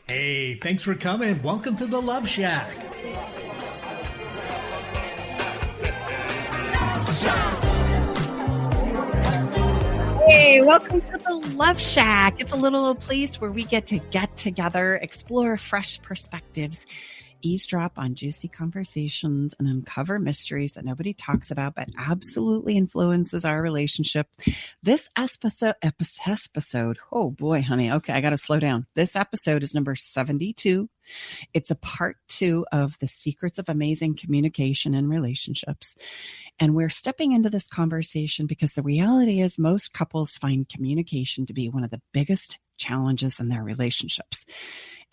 Hey, thanks for coming. Welcome to the Love Shack. Hey, welcome to the Love Shack. It's a little place where we get together, explore fresh perspectives, eavesdrop on juicy conversations, and uncover mysteries that nobody talks about but absolutely influences our relationship. This episode, oh boy, honey. Okay, I got to slow down. This episode is number 72. It's a part 2 of the secrets of amazing communication in relationships. And we're stepping into this conversation because the reality is most couples find communication to be one of the biggest challenges in their relationships.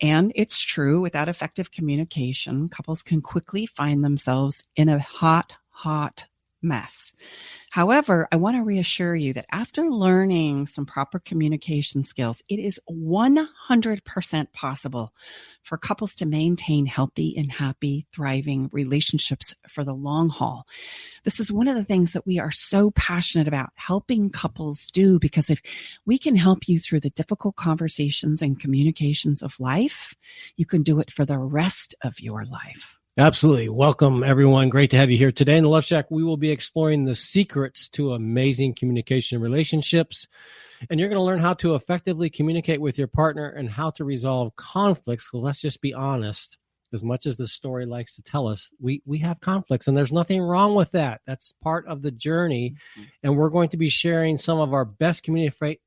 And it's true, without effective communication, couples can quickly find themselves in a hot mess. However, I want to reassure you that after learning some proper communication skills, it is 100% possible for couples to maintain healthy and happy, thriving relationships for the long haul. This is one of the things that we are so passionate about helping couples do, because if we can help you through the difficult conversations and communications of life, you can do it for the rest of your life. Absolutely. Welcome, everyone. Great to have you here today. In the Love Shack, we will be exploring the secrets to amazing communication in relationships. And you're going to learn how to effectively communicate with your partner and how to resolve conflicts. Because let's just be honest, as much as the story likes to tell us, we have conflicts, and there's nothing wrong with that. That's part of the journey. And we're going to be sharing some of our best communication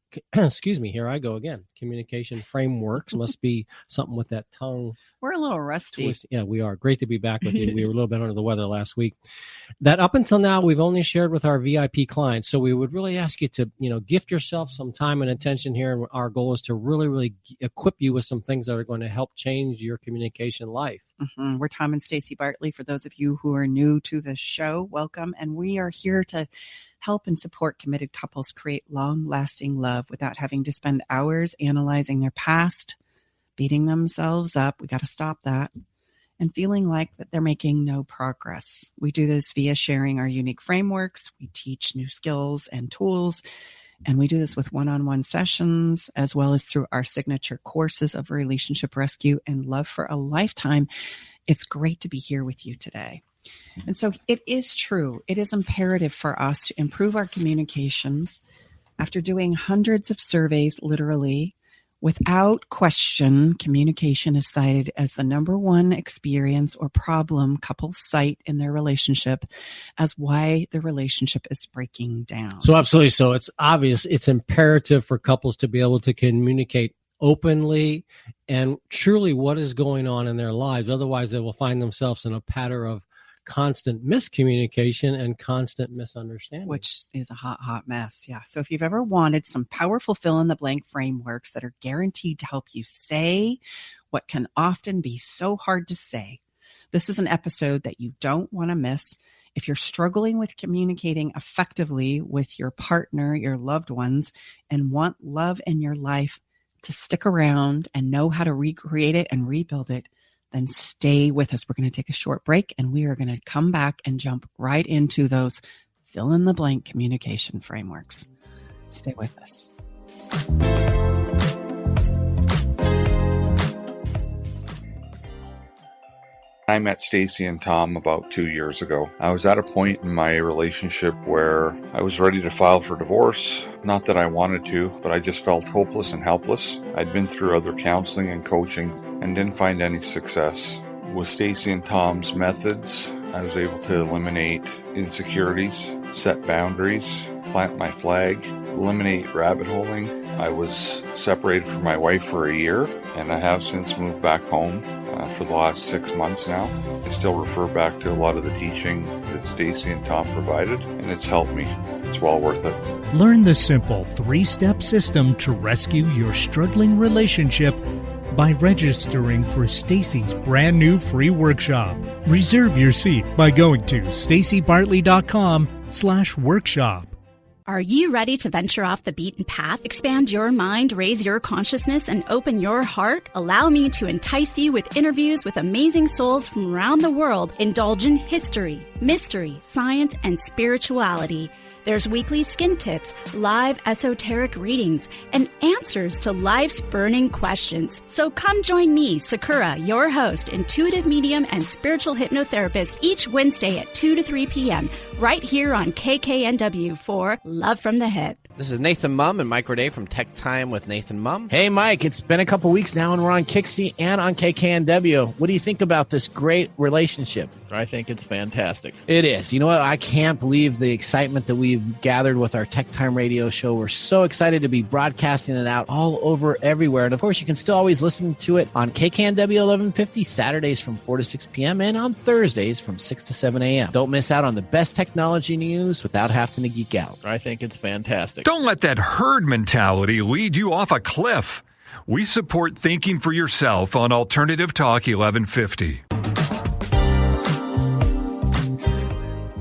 frameworks. Must be something with that tongue. We're a little rusty. Twist. Yeah, we are. Great to be back with you. We were a little bit under the weather last week. That up until now, we've only shared with our VIP clients. So we would really ask you to, gift yourself some time and attention here. And our goal is to really equip you with some things that are going to help change your communication life. Mm-hmm. We're Tom and Stacey Bartley. For those of you who are new to the show, welcome. And we are here to help and support committed couples create long-lasting love without having to spend hours analyzing their past, beating themselves up. We got to stop that. And feeling like that they're making no progress. We do this via sharing our unique frameworks. We teach new skills and tools. And we do this with one-on-one sessions, as well as through our signature courses of relationship rescue and love for a lifetime. It's great to be here with you today. And so it is true. It is imperative for us to improve our communications. After doing hundreds of surveys, literally, without question, communication is cited as the number one experience or problem couples cite in their relationship as why the relationship is breaking down. So absolutely. So it's obvious. It's imperative for couples to be able to communicate openly and truly what is going on in their lives. Otherwise, they will find themselves in a pattern of constant miscommunication and constant misunderstanding. Which is a hot mess. Yeah. So if you've ever wanted some powerful fill-in-the-blank frameworks that are guaranteed to help you say what can often be so hard to say, this is an episode that you don't want to miss. If you're struggling with communicating effectively with your partner, your loved ones, and want love in your life to stick around and know how to recreate it and rebuild it, then stay with us. We're going to take a short break, and we are going to come back and jump right into those fill-in-the-blank communication frameworks. Stay with us. I met Stacey and Tom about 2 years ago. I was at a point in my relationship where I was ready to file for divorce. Not that I wanted to, but I just felt hopeless and helpless. I'd been through other counseling and coaching and didn't find any success. With Stacey and Tom's methods, I was able to eliminate insecurities, set boundaries, plant my flag, eliminate rabbit holing. I was separated from my wife for a year, and I have since moved back home for the last 6 months now. I still refer back to a lot of the teaching that Stacey and Tom provided, and it's helped me. It's well worth it. Learn the simple 3-step system to rescue your struggling relationship by registering for Stacey's brand new free workshop. Reserve your seat by going to staceybartley.com/workshop. Are you ready to venture off the beaten path, expand your mind, raise your consciousness, and open your heart? Allow me to entice you with interviews with amazing souls from around the world. Indulge in history, mystery, science, and spirituality. There's weekly skin tips, live esoteric readings, and answers to life's burning questions. So come join me, Sakura, your host, intuitive medium and spiritual hypnotherapist, each Wednesday at 2 to 3 p.m. right here on KKNW for Love from the Hip. This is Nathan Mum and Mike Roday from Tech Time with Nathan Mum. Hey, Mike, it's been a couple weeks now, and we're on Kixie and on KKNW. What do you think about this great relationship? I think it's fantastic. It is. You know what? I can't believe the excitement that we've gathered with our Tech Time radio show. We're so excited to be broadcasting it out all over everywhere. And, of course, you can still always listen to it on KKNW 1150 Saturdays from 4 to 6 p.m. and on Thursdays from 6 to 7 a.m. Don't miss out on the best technology news without having to geek out. I think it's fantastic. Don't let that herd mentality lead you off a cliff. We support thinking for yourself on Alternative Talk 1150.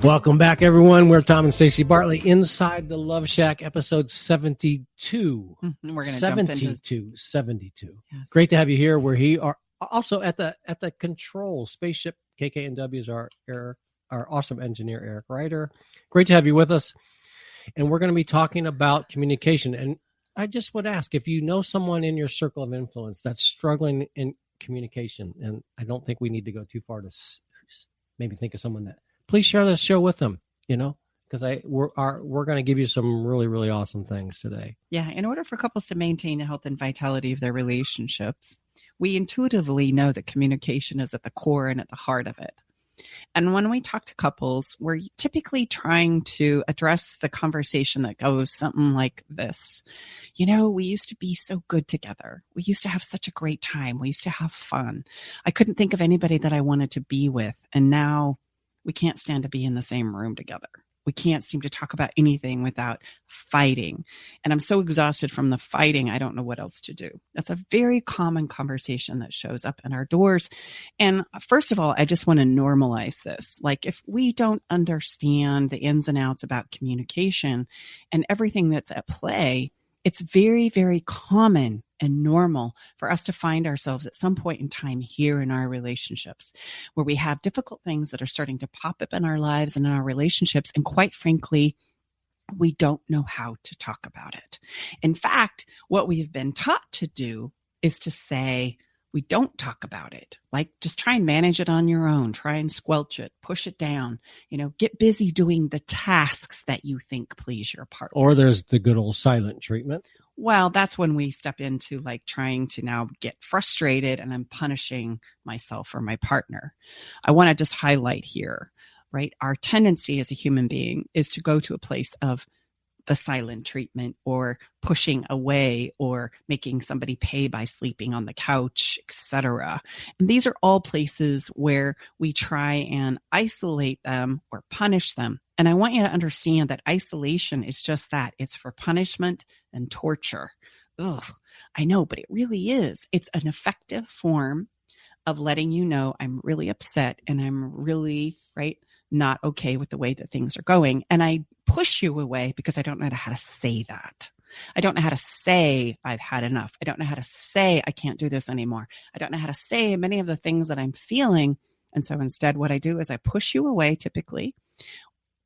Welcome back, everyone. We're Tom and Stacey Bartley inside the Love Shack, episode 72. We're going to 72. Yes. Great to have you here. We're are also at the control spaceship. KKNW is our awesome engineer, Eric Ryder. Great to have you with us. And we're going to be talking about communication. And I just would ask if you know someone in your circle of influence that's struggling in communication, and I don't think we need to go too far to maybe think of someone that, please share this show with them, because we're going to give you some really, really awesome things today. Yeah. In order for couples to maintain the health and vitality of their relationships, we intuitively know that communication is at the core and at the heart of it. And when we talk to couples, we're typically trying to address the conversation that goes something like this. We used to be so good together. We used to have such a great time. We used to have fun. I couldn't think of anybody that I wanted to be with. And now we can't stand to be in the same room together. We can't seem to talk about anything without fighting. And I'm so exhausted from the fighting, I don't know what else to do. That's a very common conversation that shows up in our doors. And first of all, I just want to normalize this. Like, if we don't understand the ins and outs about communication and everything that's at play, it's very, very common and normal for us to find ourselves at some point in time here in our relationships where we have difficult things that are starting to pop up in our lives and in our relationships. And quite frankly, we don't know how to talk about it. In fact, what we've been taught to do is to say, we don't talk about it. Like, just try and manage it on your own. Try and squelch it, push it down, get busy doing the tasks that you think please your partner. Or there's the good old silent treatment. Well, that's when we step into like trying to now get frustrated and I'm punishing myself or my partner. I want to just highlight here, right? Our tendency as a human being is to go to a place of the silent treatment or pushing away or making somebody pay by sleeping on the couch, etc. And these are all places where we try and isolate them or punish them. And I want you to understand that isolation is just that. It's for punishment and torture. Ugh, I know, but it really is. It's an effective form of letting you know I'm really upset and I'm really, not okay with the way that things are going. And I push you away because I don't know how to say that. I don't know how to say I've had enough. I don't know how to say I can't do this anymore. I don't know how to say many of the things that I'm feeling. And so instead, what I do is I push you away typically,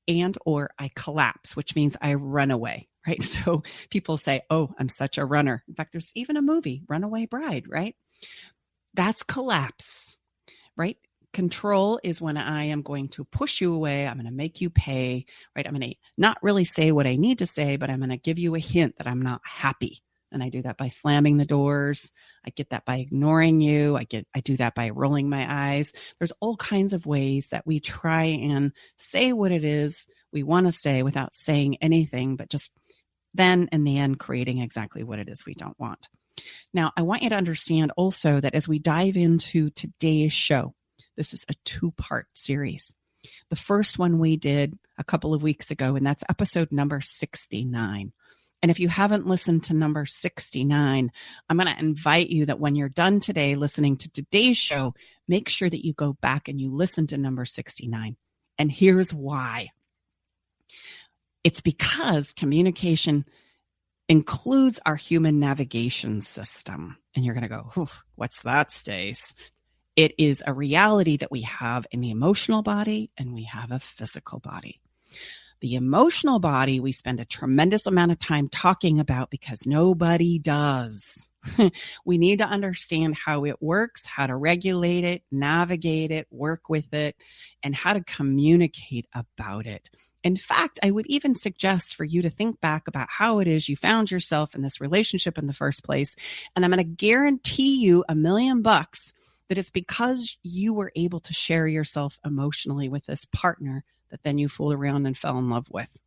and or I collapse, which means I run away, right? So people say, oh, I'm such a runner. In fact, there's even a movie, Runaway Bride, right? That's collapse, right? Control is when I am going to push you away. I'm going to make you pay, right? I'm going to not really say what I need to say, but I'm going to give you a hint that I'm not happy. And I do that by slamming the doors. I get that by ignoring you. I do that by rolling my eyes. There's all kinds of ways that we try and say what it is we want to say without saying anything, but just then in the end, creating exactly what it is we don't want. Now, I want you to understand also that as we dive into today's show, this is a 2-part series. The first one we did a couple of weeks ago, and that's episode number 69. And if you haven't listened to number 69, I'm going to invite you that when you're done today listening to today's show, make sure that you go back and you listen to number 69. And here's why. It's because communication includes our human navigation system. And you're going to go, what's that, Stace? It is a reality that we have in the emotional body and we have a physical body. The emotional body, we spend a tremendous amount of time talking about because nobody does. We need to understand how it works, how to regulate it, navigate it, work with it, and how to communicate about it. In fact, I would even suggest for you to think back about how it is you found yourself in this relationship in the first place. And I'm going to guarantee you $1 million that it's because you were able to share yourself emotionally with this partner that then you fooled around and fell in love with.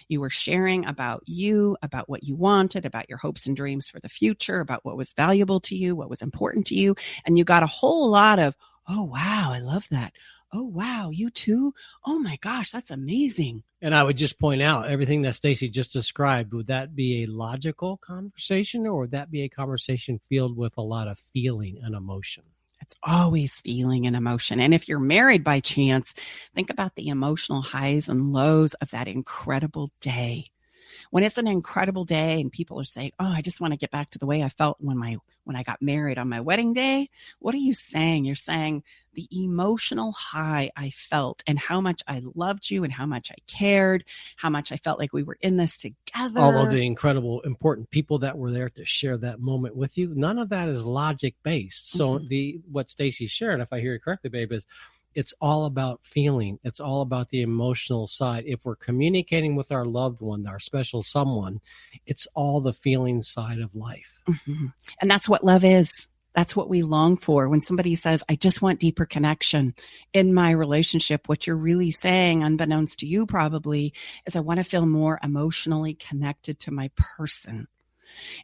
You were sharing about you, about what you wanted, about your hopes and dreams for the future, about what was valuable to you, what was important to you. And you got a whole lot of, oh, wow, I love that. Oh, wow, you too? Oh, my gosh, that's amazing. And I would just point out everything that Stacey just described. Would that be a logical conversation, or would that be a conversation filled with a lot of feeling and emotion? It's always feeling and emotion. And if you're married by chance, think about the emotional highs and lows of that incredible day. When it's an incredible day and people are saying, oh, I just want to get back to the way I felt when I got married on my wedding day. What are you saying? You're saying the emotional high I felt and how much I loved you and how much I cared, how much I felt like we were in this together. All of the incredible, important people that were there to share that moment with you. None of that is logic based. So what Stacey shared, if I hear it correctly, babe, is it's all about feeling. It's all about the emotional side. If we're communicating with our loved one, our special someone, it's all the feeling side of life. Mm-hmm. And that's what love is. That's what we long for. When somebody says, I just want deeper connection in my relationship, what you're really saying, unbeknownst to you probably, is I want to feel more emotionally connected to my person.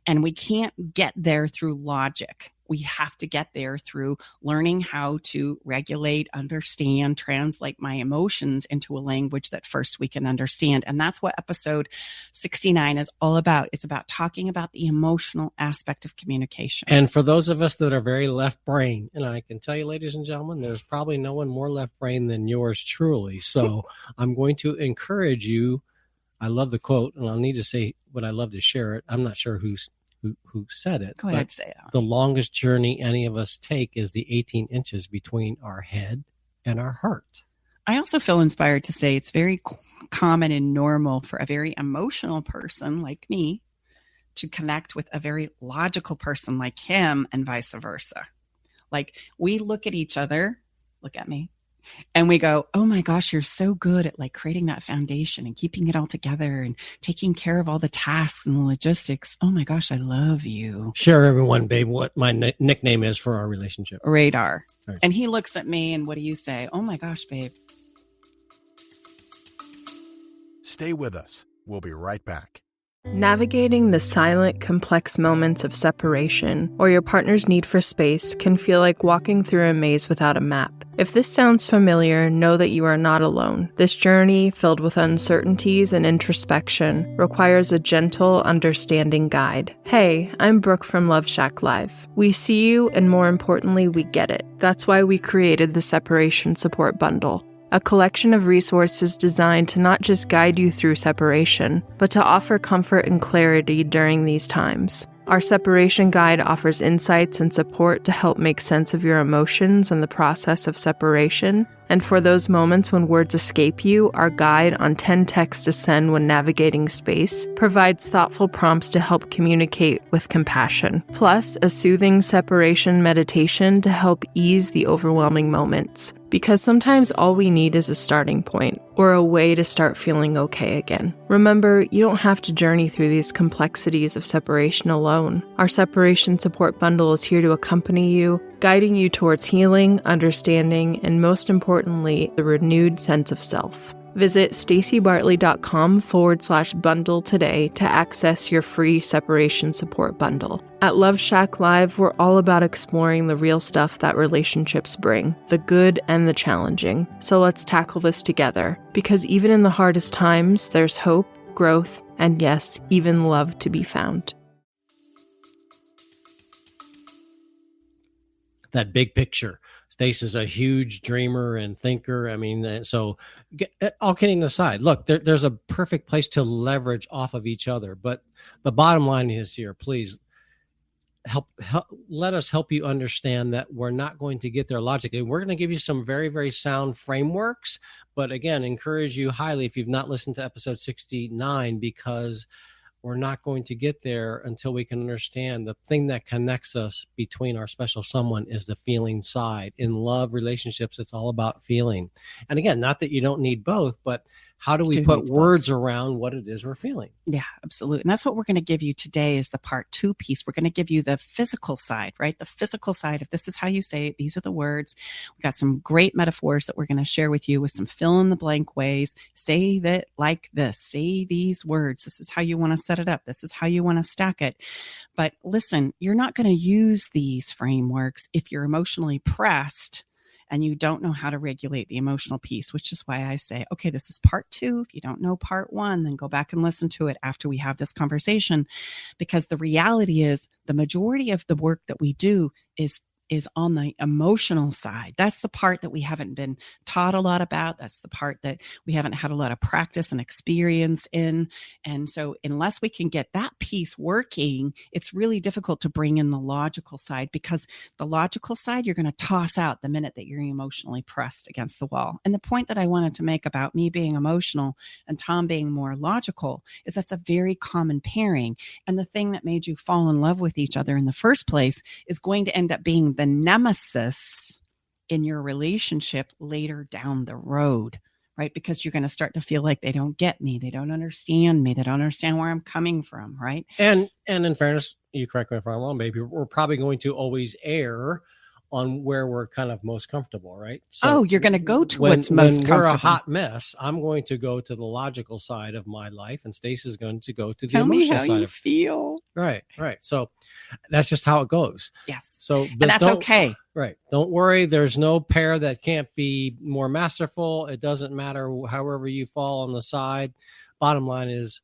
And we can't get there through logic. We have to get there through learning how to regulate, understand, translate my emotions into a language that first we can understand. And that's what episode 69 is all about. It's about talking about the emotional aspect of communication. And for those of us that are very left brain, and I can tell you, ladies and gentlemen, there's probably no one more left brain than yours truly. So I'm going to encourage you. I love the quote, and I'll need to say what I love to share it. I'm not sure who said it. Go ahead, say it. The longest journey any of us take is the 18 inches between our head and our heart. I also feel inspired to say it's very common and normal for a very emotional person like me to connect with a very logical person like him and vice versa. Like we look at each other, look at me, and we go, oh my gosh, you're so good at like creating that foundation and keeping it all together and taking care of all the tasks and the logistics. Oh my gosh, I love you. Share everyone, babe, what my nickname is for our relationship. Radar. Right. And he looks at me and what do you say? Oh my gosh, babe. Stay with us. We'll be right back. Navigating the silent, complex moments of separation or your partner's need for space can feel like walking through a maze without a map. If this sounds familiar, know that you are not alone. This journey, filled with uncertainties and introspection, requires a gentle, understanding guide. Hey, I'm Brooke from Love Shack Live. We see you, and more importantly, we get it. That's why we created the Separation Support Bundle. A collection of resources designed to not just guide you through separation, but to offer comfort and clarity during these times. Our separation guide offers insights and support to help make sense of your emotions and the process of separation. And for those moments when words escape you, our guide on 10 texts to send when navigating space provides thoughtful prompts to help communicate with compassion. Plus, a soothing separation meditation to help ease the overwhelming moments. Because sometimes all we need is a starting point, or a way to start feeling okay again. Remember, you don't have to journey through these complexities of separation alone. Our Separation Support Bundle is here to accompany you, guiding you towards healing, understanding, and most importantly, the renewed sense of self. Visit staceybartley.com/bundle today to access your free separation support bundle. At Love Shack Live, we're all about exploring the real stuff that relationships bring, the good and the challenging. So let's tackle this together, because even in the hardest times, there's hope, growth, and yes, even love to be found. That big picture. Stace is a huge dreamer and thinker. I mean, so all kidding aside, look, there's a perfect place to leverage off of each other. But the bottom line is here, please, let us help you understand that we're not going to get there logically. We're going to give you some very, very sound frameworks, but again, encourage you highly if you've not listened to episode 69, because we're not going to get there until we can understand the thing that connects us between our special someone is the feeling side. In love relationships, it's all about feeling. And again, not that you don't need both, but how do we put words around what it is we're feeling? Yeah, absolutely. And that's what we're going to give you today is the part 2 piece. We're going to give you the physical side, right? The physical side of this is how you say it. These are the words. We've got some great metaphors that we're going to share with you with some fill in the blank ways. Say that like this. Say these words. This is how you want to set it up. This is how you want to stack it. But listen, you're not going to use these frameworks if you're emotionally pressed and you don't know how to regulate the emotional piece, which is why I say, okay, this is part 2. If you don't know part 1, then go back and listen to it after we have this conversation, because the reality is the majority of the work that we do is on the emotional side. That's the part that we haven't been taught a lot about. That's the part that we haven't had a lot of practice and experience in. And so unless we can get that piece working, it's really difficult to bring in the logical side, because the logical side you're going to toss out the minute that you're emotionally pressed against the wall. And the point that I wanted to make about me being emotional and Tom being more logical is that's a very common pairing. And the thing that made you fall in love with each other in the first place is going to end up being the nemesis in your relationship later down the road, right? Because you're going to start to feel like they don't get me. They don't understand me. They don't understand where I'm coming from, right? And in fairness, you correct me if I'm wrong, baby, we're probably going to always err on where we're kind of most comfortable, right? So you're going to go to what's most comfortable. When we're a hot mess, I'm going to go to the logical side of my life, and Stacey's going to go to the emotional side. Tell me how you feel. Right. So that's just how it goes. Yes. So, and that's okay. Right. Don't worry. There's no pair that can't be more masterful. It doesn't matter however you fall on the side. Bottom line is,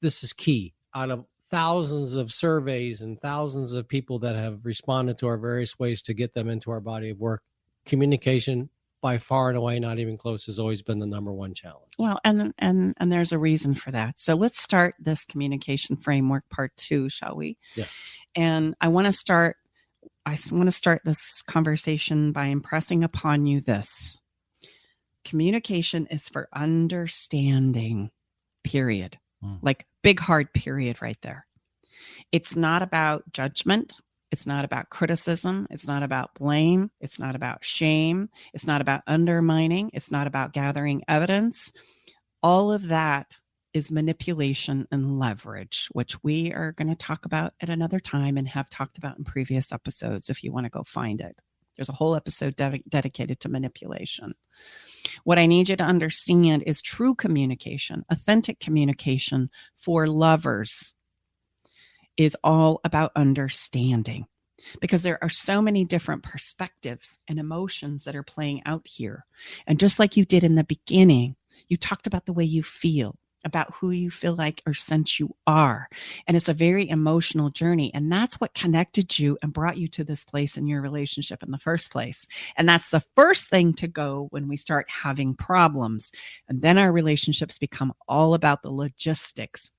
this is key. Out of thousands of surveys and thousands of people that have responded to our various ways to get them into our body of work, communication by far and away, not even close, has always been the number one challenge. Well, and there's a reason for that. So let's start this communication framework part 2, shall we? Yeah. And I want to start this conversation by impressing upon you this. Communication is for understanding, period. Like big hard period right there. It's not about judgment. It's not about criticism. It's not about blame. It's not about shame. It's not about undermining. It's not about gathering evidence. All of that is manipulation and leverage, which we are going to talk about at another time and have talked about in previous episodes if you want to go find it. There's a whole episode dedicated to manipulation. What I need you to understand is true communication, authentic communication for lovers is all about understanding, because there are so many different perspectives and emotions that are playing out here. And just like you did in the beginning, you talked about the way you feel, about who you feel like or sense you are. And it's a very emotional journey. And that's what connected you and brought you to this place in your relationship in the first place. And that's the first thing to go when we start having problems. And then our relationships become all about the logistics.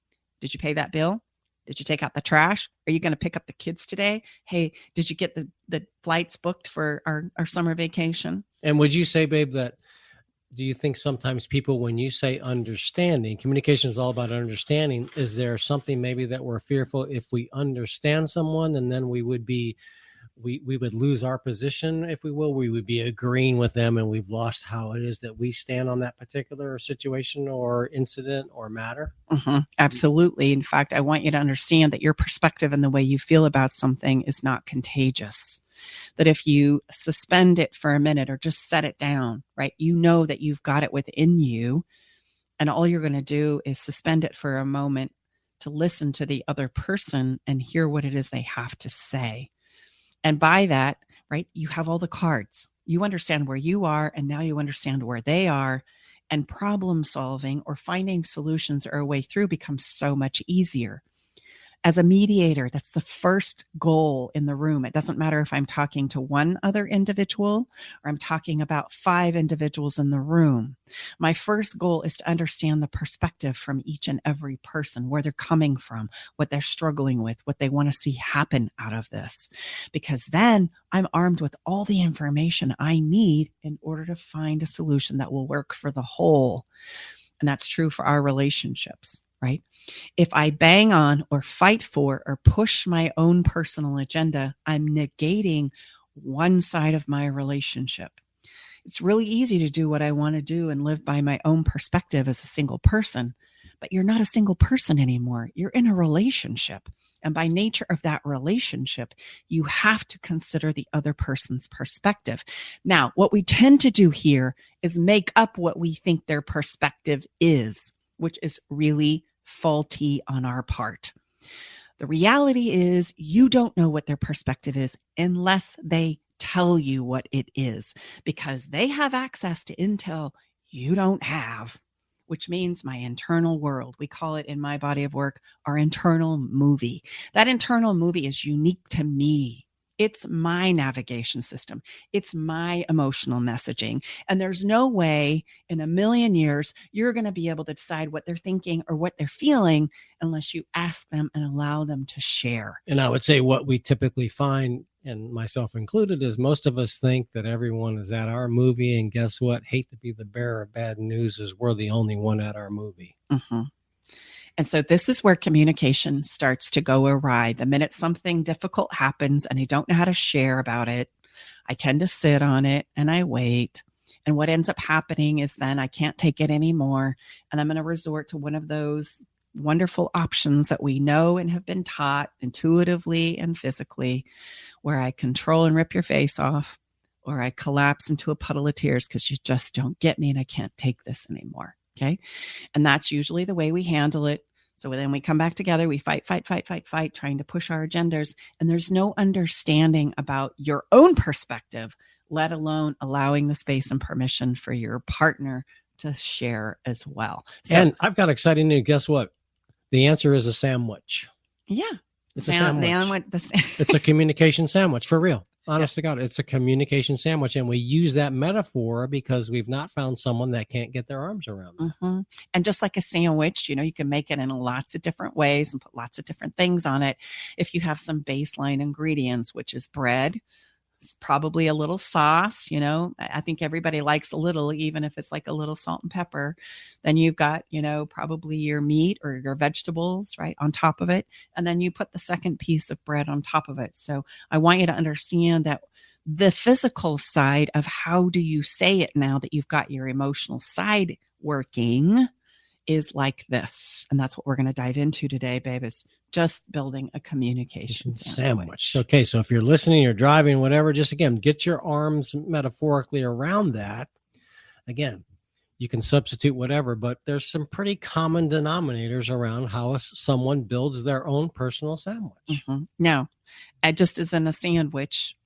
Did you pay that bill? Did you take out the trash? Are you going to pick up the kids today? Hey, did you get the flights booked for our summer vacation? And would you say, babe, that do you think sometimes people, when you say understanding, communication is all about understanding, is there something maybe that we're fearful if we understand someone and then we would lose our position, if we will, we would be agreeing with them and we've lost how it is that we stand on that particular situation or incident or matter? Mm-hmm. Absolutely. In fact, I want you to understand that your perspective and the way you feel about something is not contagious. That if you suspend it for a minute or just set it down, right, you know that you've got it within you, and all you're going to do is suspend it for a moment to listen to the other person and hear what it is they have to say. And by that, right, you have all the cards. You understand where you are, and now you understand where they are, and problem solving or finding solutions or a way through becomes so much easier. As a mediator, that's the first goal in the room. It doesn't matter if I'm talking to one other individual or I'm talking about 5 individuals in the room. My first goal is to understand the perspective from each and every person, where they're coming from, what they're struggling with, what they want to see happen out of this. Because then I'm armed with all the information I need in order to find a solution that will work for the whole. And that's true for our relationships, right? If I bang on or fight for or push my own personal agenda, I'm negating one side of my relationship. It's really easy to do what I want to do and live by my own perspective as a single person, but you're not a single person anymore. You're in a relationship. And by nature of that relationship, you have to consider the other person's perspective. Now, what we tend to do here is make up what we think their perspective is, which is really faulty on our part. The reality is you don't know what their perspective is unless they tell you what it is, because they have access to intel you don't have, which means my internal world. We call it in my body of work, our internal movie. That internal movie is unique to me. It's my navigation system. It's my emotional messaging. And there's no way in a million years you're going to be able to decide what they're thinking or what they're feeling unless you ask them and allow them to share. And I would say what we typically find, and myself included, is most of us think that everyone is at our movie. And guess what? Hate to be the bearer of bad news, is we're the only one at our movie. Mm-hmm. And so this is where communication starts to go awry. The minute something difficult happens and I don't know how to share about it, I tend to sit on it and I wait. And what ends up happening is then I can't take it anymore. And I'm going to resort to one of those wonderful options that we know and have been taught intuitively and physically, where I control and rip your face off, or I collapse into a puddle of tears because you just don't get me and I can't take this anymore. Okay. And that's usually the way we handle it. So then we come back together, we fight, trying to push our agendas. And there's no understanding about your own perspective, let alone allowing the space and permission for your partner to share as well. So, and I've got exciting news. Guess what? The answer is a sandwich. Yeah. It's a sandwich. It's a communication sandwich, for real. Honest to God, it's a communication sandwich. And we use that metaphor because we've not found someone that can't get their arms around it. Mm-hmm. And just like a sandwich, you can make it in lots of different ways and put lots of different things on it. If you have some baseline ingredients, which is bread, it's probably a little sauce, I think everybody likes a little, even if it's like a little salt and pepper. Then you've got, probably your meat or your vegetables, right, on top of it. And then you put the second piece of bread on top of it. So I want you to understand that the physical side of how do you say it now that you've got your emotional side working is like this. And that's what we're going to dive into today, babe, is just building a communication sandwich. Okay, so if you're listening, you're driving, whatever, just again, get your arms metaphorically around that. Again, you can substitute whatever, but there's some pretty common denominators around how someone builds their own personal sandwich. Mm-hmm. Now, just as in a sandwich,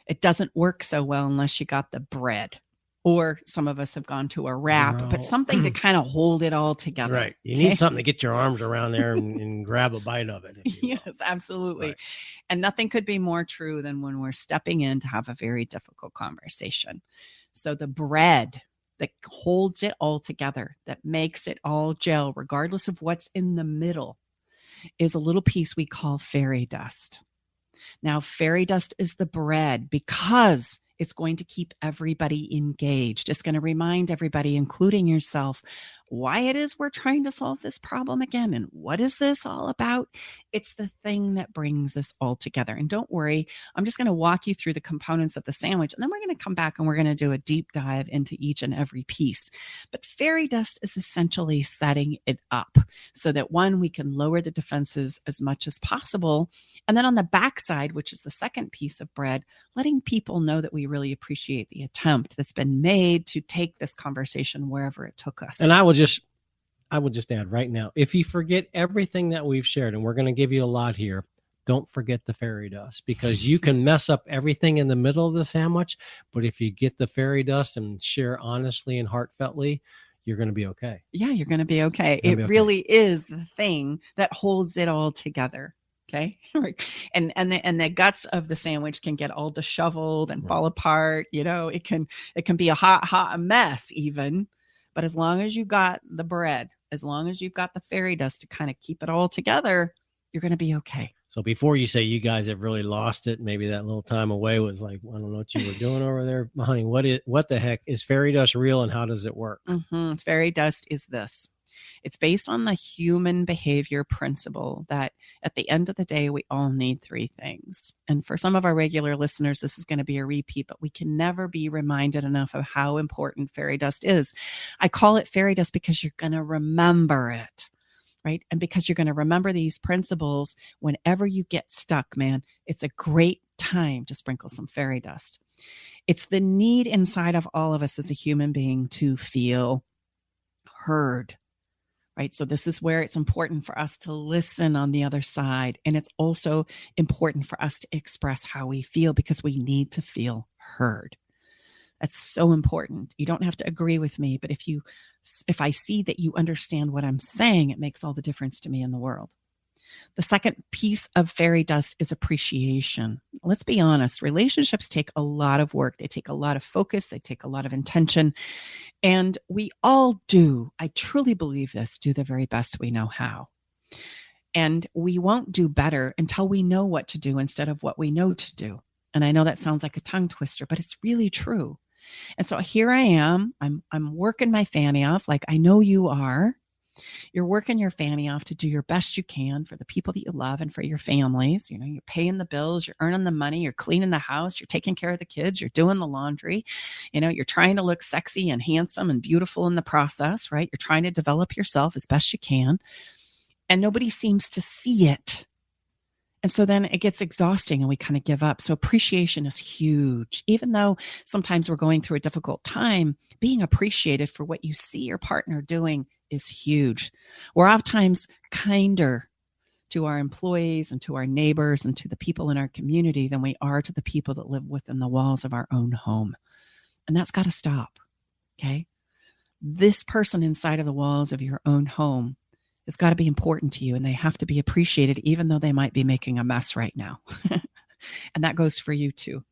it doesn't work so well unless you got the bread. Or some of us have gone to a wrap, but something to kind of hold it all together. Right. You need something to get your arms around there and grab a bite of it. Yes, absolutely. Right. And nothing could be more true than when we're stepping in to have a very difficult conversation. So the bread that holds it all together, that makes it all gel, regardless of what's in the middle, is a little piece we call fairy dust. Now, fairy dust is the bread because it's going to keep everybody engaged. It's going to remind everybody, including yourself, why it is we're trying to solve this problem again. And what is this all about? It's the thing that brings us all together. And don't worry, I'm just going to walk you through the components of the sandwich. And then we're going to come back and we're going to do a deep dive into each and every piece. But fairy dust is essentially setting it up so that, one, we can lower the defenses as much as possible. And then on the backside, which is the second piece of bread, letting people know that we really appreciate the attempt that's been made to take this conversation wherever it took us. And I will just add right now, if you forget everything that we've shared, and we're going to give you a lot here, don't forget the fairy dust, because you can mess up everything in the middle of the sandwich. But if you get the fairy dust and share honestly and heartfeltly, you're going to be okay. Yeah, you're going to be okay. It really is the thing that holds it all together. Okay. And the guts of the sandwich can get all disheveled and fall apart. It can be a hot mess even. But as long as you got the bread, as long as you've got the fairy dust to kind of keep it all together, you're going to be okay. So before you say you guys have really lost it, maybe that little time away was like, I don't know what you were doing over there, honey. What the heck is fairy dust real, and how does it work? Fairy dust is this. It's based on the human behavior principle that at the end of the day, we all need three things. And for some of our regular listeners, this is going to be a repeat, but we can never be reminded enough of how important fairy dust is. I call it fairy dust because you're going to remember it. Right. And because you're going to remember these principles whenever you get stuck, man, it's a great time to sprinkle some fairy dust. It's the need inside of all of us as a human being to feel heard. Right. So this is where it's important for us to listen on the other side. And it's also important for us to express how we feel because we need to feel heard. That's so important. You don't have to agree with me, but if I see that you understand what I'm saying, it makes all the difference to me in the world. The second piece of fairy dust is appreciation. Let's be honest, relationships take a lot of work. They take a lot of focus. They take a lot of intention. And we all do, I truly believe this, do the very best we know how. And we won't do better until we know what to do instead of what we know to do. And I know that sounds like a tongue twister, but it's really true. And so here I am, I'm working my fanny off like I know you are. You're working your fanny off to do your best you can for the people that you love and for your families. You're paying the bills, you're earning the money, you're cleaning the house, you're taking care of the kids, you're doing the laundry. You're trying to look sexy and handsome and beautiful in the process, right? You're trying to develop yourself as best you can. And nobody seems to see it. And so then it gets exhausting and we kind of give up. So appreciation is huge. Even though sometimes we're going through a difficult time, being appreciated for what you see your partner doing is huge. We're oftentimes kinder to our employees and to our neighbors and to the people in our community than we are to the people that live within the walls of our own home. And that's got to stop. Okay. This person inside of the walls of your own home, it's got to be important to you, and they have to be appreciated, even though they might be making a mess right now. And that goes for you too.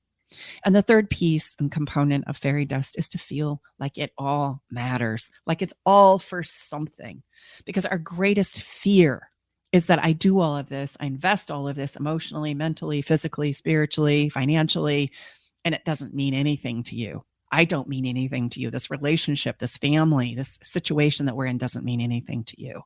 And the third piece and component of fairy dust is to feel like it all matters, like it's all for something. Because our greatest fear is that I do all of this, I invest all of this emotionally, mentally, physically, spiritually, financially, and it doesn't mean anything to you. I don't mean anything to you. This relationship, this family, this situation that we're in doesn't mean anything to you.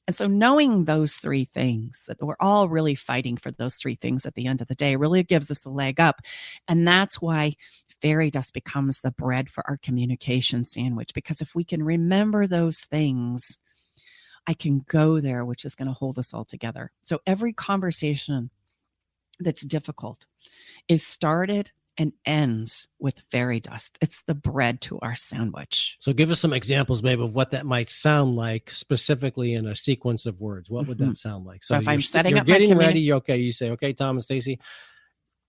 And so knowing those three things, that we're all really fighting for those three things at the end of the day, really gives us a leg up. And that's why fairy dust becomes the bread for our communication sandwich. Because if we can remember those things, I can go there, which is going to hold us all together. So every conversation that's difficult is started and ends with fairy dust. It's the bread to our sandwich. So give us some examples, maybe, of what that might sound like specifically in a sequence of words. What would that sound like? So if I'm setting up you're getting ready, okay, you say, okay, Tom and Stacy,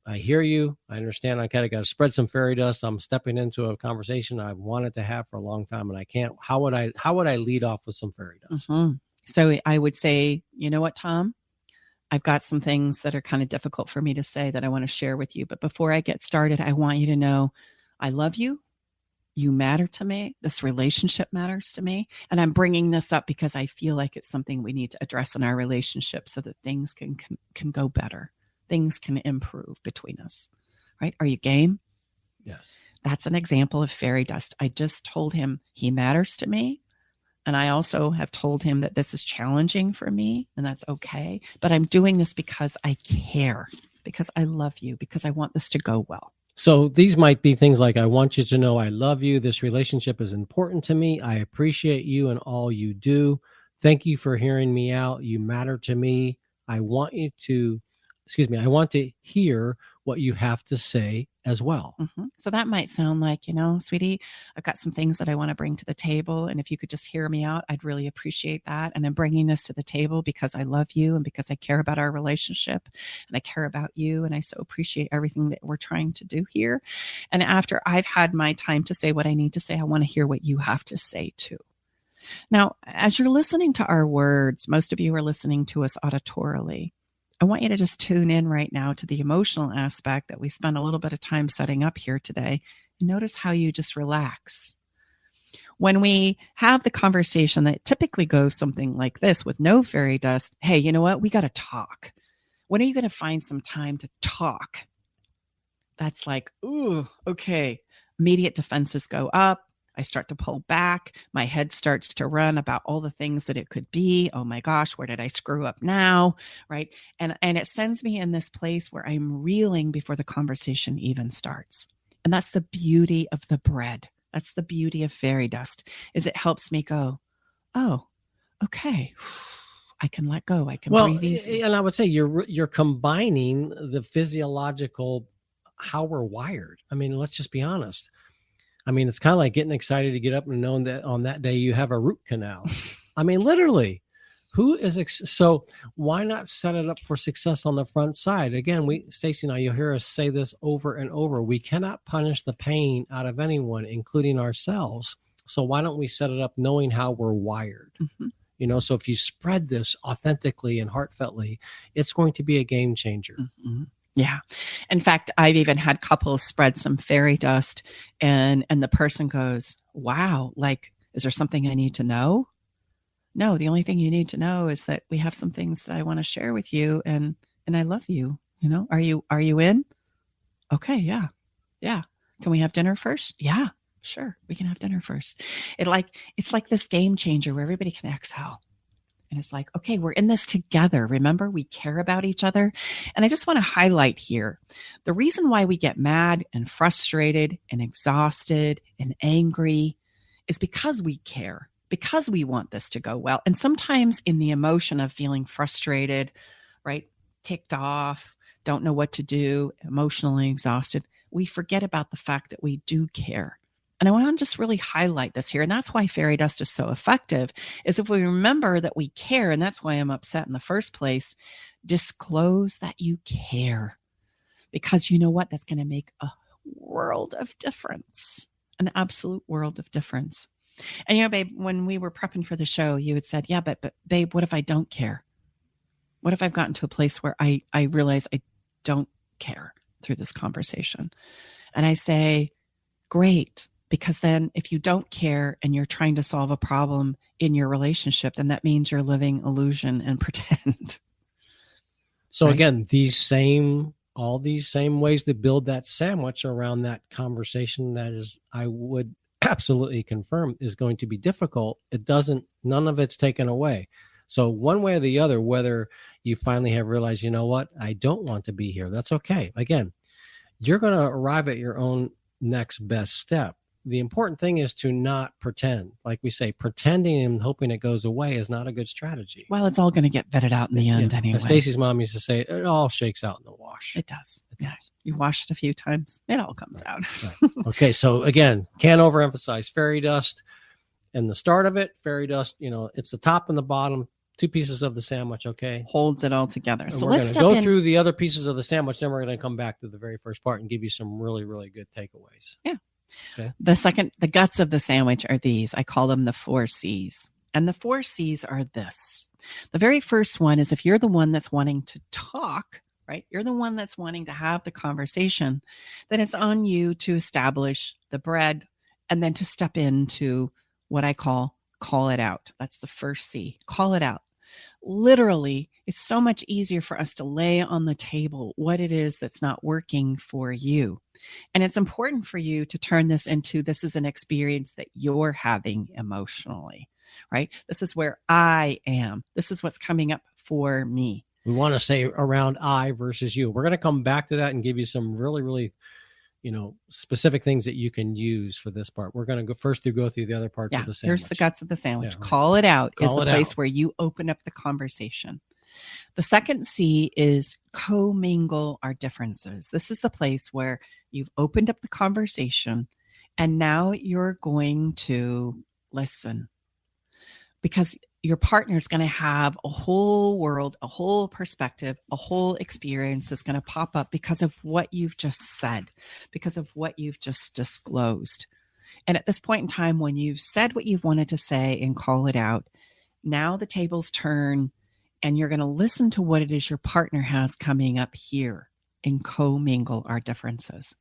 I hear you. I understand. I kind of got to spread some fairy dust. I'm stepping into a conversation I've wanted to have for a long time, and I can't. How would I lead off with some fairy dust? So I would say, you know what, Tom? I've got some things that are kind of difficult for me to say that I want to share with you. But before I get started, I want you to know I love you. You matter to me. This relationship matters to me. And I'm bringing this up because I feel like it's something we need to address in our relationship so that things can go better. Things can improve between us. Right? Are you game? Yes. That's an example of fairy dust. I just told him he matters to me. And I also have told him that this is challenging for me, and that's okay. But I'm doing this because I care, because I love you, because I want this to go well. So these might be things like, I want you to know I love you. This relationship is important to me. I appreciate you and all you do. Thank you for hearing me out. You matter to me. I want to hear what you have to say as well. So that might sound like, sweetie, I've got some things that I want to bring to the table. And if you could just hear me out, I'd really appreciate that. And I'm bringing this to the table because I love you and because I care about our relationship and I care about you. And I so appreciate everything that we're trying to do here. And after I've had my time to say what I need to say, I want to hear what you have to say too. Now, as you're listening to our words, most of you are listening to us auditorily. I want you to just tune in right now to the emotional aspect that we spent a little bit of time setting up here today, and notice how you just relax. When we have the conversation that typically goes something like this with no fairy dust, hey, you know what? We got to talk. When are you going to find some time to talk? That's like, ooh, okay. Immediate defenses go up. I start to pull back. My head starts to run about all the things that it could be. Oh my gosh, where did I screw up now? Right. And it sends me in this place where I'm reeling before the conversation even starts. And that's the beauty of the bread. That's the beauty of fairy dust, is it helps me go, oh, okay. I can let go. I can breathe easy. And I would say you're combining the physiological, how we're wired. I mean, let's just be honest. I mean, it's kind of like getting excited to get up and knowing that on that day you have a root canal. I mean, literally, so why not set it up for success on the front side? Again, Stacey and I, you'll hear us say this over and over. We cannot punish the pain out of anyone, including ourselves. So why don't we set it up knowing how we're wired? Mm-hmm. You know, so if you spread this authentically and heartfeltly, it's going to be a game changer. Mm-hmm. Yeah. In fact, I've even had couples spread some fairy dust and the person goes, wow, like, is there something I need to know? No, the only thing you need to know is that we have some things that I want to share with you and I love you. You know, are you in? Okay. Yeah. Yeah. Can we have dinner first? Yeah, sure. We can have dinner first. It's like this game changer where everybody can exhale. And it's like, okay, we're in this together. Remember, we care about each other. And I just want to highlight here, the reason why we get mad and frustrated and exhausted and angry is because we care, because we want this to go well. And sometimes in the emotion of feeling frustrated, right, ticked off, don't know what to do, emotionally exhausted, we forget about the fact that we do care. And I want to just really highlight this here. And that's why fairy dust is so effective, is if we remember that we care, and that's why I'm upset in the first place, disclose that you care. Because you know what? That's going to make a world of difference, an absolute world of difference. And, you know, babe, when we were prepping for the show, you had said, yeah, but babe, what if I don't care? What if I've gotten to a place where I realize I don't care through this conversation? And I say, great. Because then if you don't care and you're trying to solve a problem in your relationship, then that means you're living illusion and pretend. So right? Again, all these same ways to build that sandwich around that conversation, that is, I would absolutely confirm, is going to be difficult. None of it's taken away. So one way or the other, whether you finally have realized, you know what, I don't want to be here, that's okay. Again, you're going to arrive at your own next best step. The important thing is to not pretend. Like we say, pretending and hoping it goes away is not a good strategy. Well, it's all going to get vetted out in the end anyway. Stacey's mom used to say, it all shakes out in the wash. It does. You wash it a few times, it all comes out. Right. Okay, so again, can't overemphasize fairy dust. And the start of it, fairy dust, you know, it's the top and the bottom, two pieces of the sandwich, okay? Holds it all together. And so let's go through the other pieces of the sandwich, then we're going to come back to the very first part and give you some really, really good takeaways. Yeah. Okay. The guts of the sandwich are these. I call them the 4 C's. And the 4 C's are this. The very first one is, if you're the one that's wanting to talk, right? You're the one that's wanting to have the conversation, then it's on you to establish the bread and then to step into what I call it out. That's the first C. Call it out. Literally, it's so much easier for us to lay on the table what it is that's not working for you. And it's important for you to turn this into, this is an experience that you're having emotionally, right? This is where I am. This is what's coming up for me. We want to say around I versus you. We're going to come back to that and give you some really, really, specific things that you can use for this part. We're going to go through the other parts of the sandwich. Here's the guts of the sandwich. Yeah, right. Call it out is the place out where you open up the conversation. The second C is commingle our differences. This is the place where you've opened up the conversation and now you're going to listen, because your partner is going to have a whole world, a whole perspective, a whole experience is going to pop up because of what you've just said, because of what you've just disclosed. And at this point in time, when you've said what you've wanted to say and call it out, now the tables turn and you're going to listen to what it is your partner has coming up here and co-mingle our differences.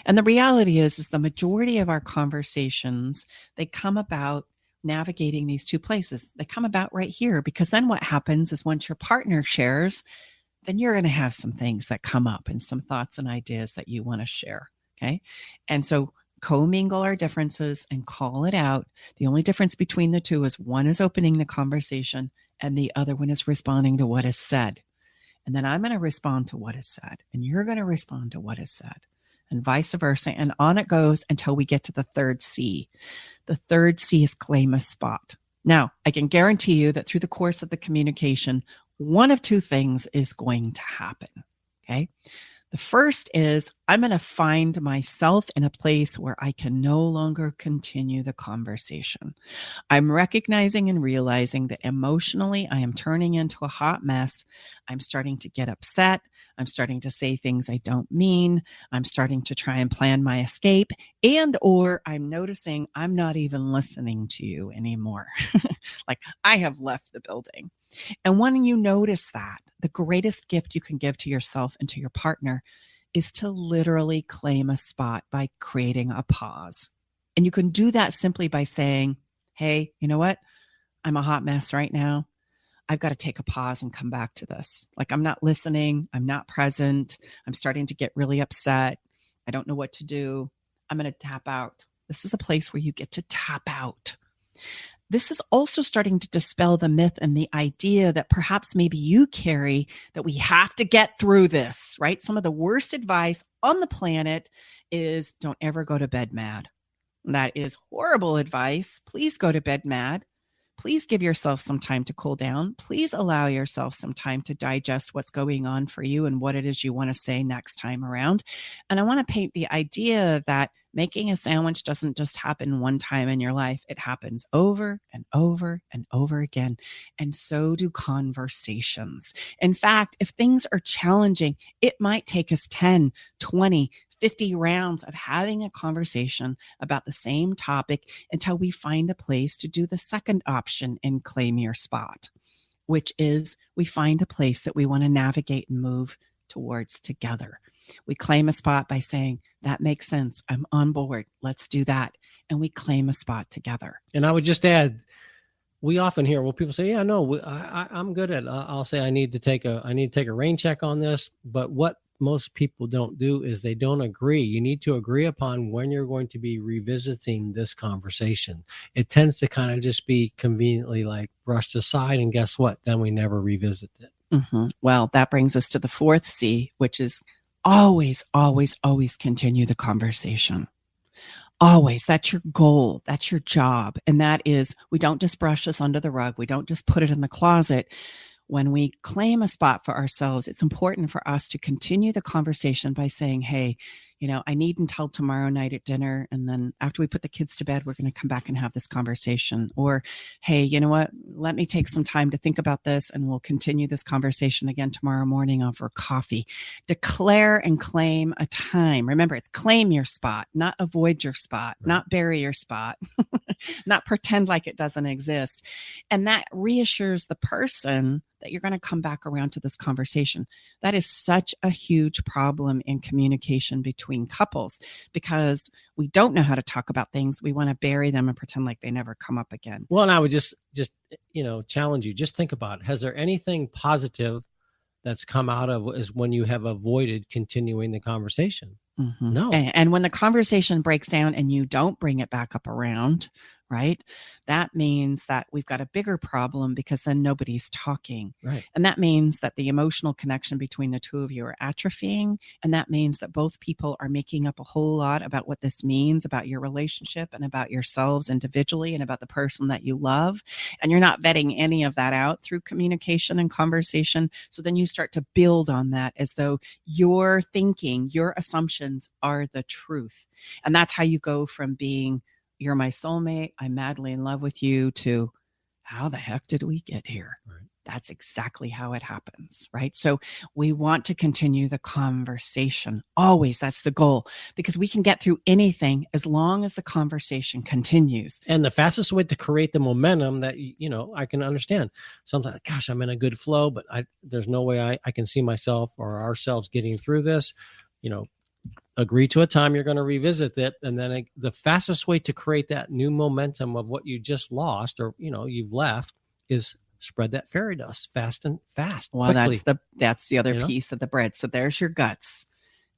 And the reality is the majority of our conversations, they come about navigating these two places. They come about right here, because then what happens is once your partner shares, then you're going to have some things that come up and some thoughts and ideas that you want to share. Okay. And so co-mingle our differences and call it out. The only difference between the two is one is opening the conversation and the other one is responding to what is said. And then I'm going to respond to what is said, and you're going to respond to what is said, and vice versa. And on it goes until we get to the third C. The third C is claim a spot. Now, I can guarantee you that through the course of the communication, one of two things is going to happen. Okay. The first is I'm going to find myself in a place where I can no longer continue the conversation. I'm recognizing and realizing that emotionally I am turning into a hot mess. I'm starting to get upset. I'm starting to say things I don't mean. I'm starting to try and plan my escape, or I'm noticing I'm not even listening to you anymore. Like I have left the building. And when you notice that, the greatest gift you can give to yourself and to your partner is to literally claim a spot by creating a pause. And you can do that simply by saying, hey, you know what? I'm a hot mess right now. I've got to take a pause and come back to this. Like I'm not listening. I'm not present. I'm starting to get really upset. I don't know what to do. I'm going to tap out. This is a place where you get to tap out. This is also starting to dispel the myth and the idea that perhaps maybe you carry that we have to get through this, right? Some of the worst advice on the planet is don't ever go to bed mad. That is horrible advice. Please go to bed mad. Please give yourself some time to cool down. Please allow yourself some time to digest what's going on for you and what it is you want to say next time around. And I want to paint the idea that making a sandwich doesn't just happen one time in your life. It happens over and over and over again. And so do conversations. In fact, if things are challenging, it might take us 10, 20, 50 rounds of having a conversation about the same topic until we find a place to do the second option and claim your spot, which is we find a place that we want to navigate and move towards together. We claim a spot by saying, that makes sense. I'm on board. Let's do that. And we claim a spot together. And I would just add, we often hear, well, people say, yeah, no, I'm good at, I'll say I need to take a rain check on this. But what most people don't do is they don't agree. You need to agree upon when you're going to be revisiting this conversation. It tends to kind of just be conveniently like brushed aside. And guess what? Then we never revisit it. Mm-hmm. Well, that brings us to the fourth C, which is always, always, always continue the conversation. Always. That's your goal. That's your job. And that is, we don't just brush this under the rug. We don't just put it in the closet. When we claim a spot for ourselves, it's important for us to continue the conversation by saying, hey, I need until tomorrow night at dinner. And then after we put the kids to bed, we're going to come back and have this conversation. Or, hey, you know what? Let me take some time to think about this and we'll continue this conversation again tomorrow morning over coffee. Declare and claim a time. Remember, it's claim your spot, not avoid your spot, not bury your spot, not pretend like it doesn't exist. And that reassures the person that you're going to come back around to this conversation. That is such a huge problem in communication between couples because we don't know how to talk about things. We want to bury them and pretend like they never come up again. Well, and I would just challenge you. Just think about it. Has there anything positive that's come out of is when you have avoided continuing the conversation? Mm-hmm. No. And when the conversation breaks down and you don't bring it back up around, right? That means that we've got a bigger problem because then nobody's talking. Right. And that means that the emotional connection between the two of you are atrophying. And that means that both people are making up a whole lot about what this means about your relationship and about yourselves individually and about the person that you love. And you're not vetting any of that out through communication and conversation. So then you start to build on that as though your thinking, your assumptions are the truth. And that's how you go from being you're my soulmate, I'm madly in love with you, to how the heck did we get here? Right. That's exactly how it happens, right? So we want to continue the conversation. Always, that's the goal, because we can get through anything as long as the conversation continues. And the fastest way to create the momentum that, I can understand. Sometimes, gosh, I'm in a good flow, but there's no way I can see myself or ourselves getting through this. Agree to a time you're going to revisit it. And then the fastest way to create that new momentum of what you just lost or, you've left is spread that fairy dust fast. Well, quickly. that's the other piece of the bread. So there's your guts,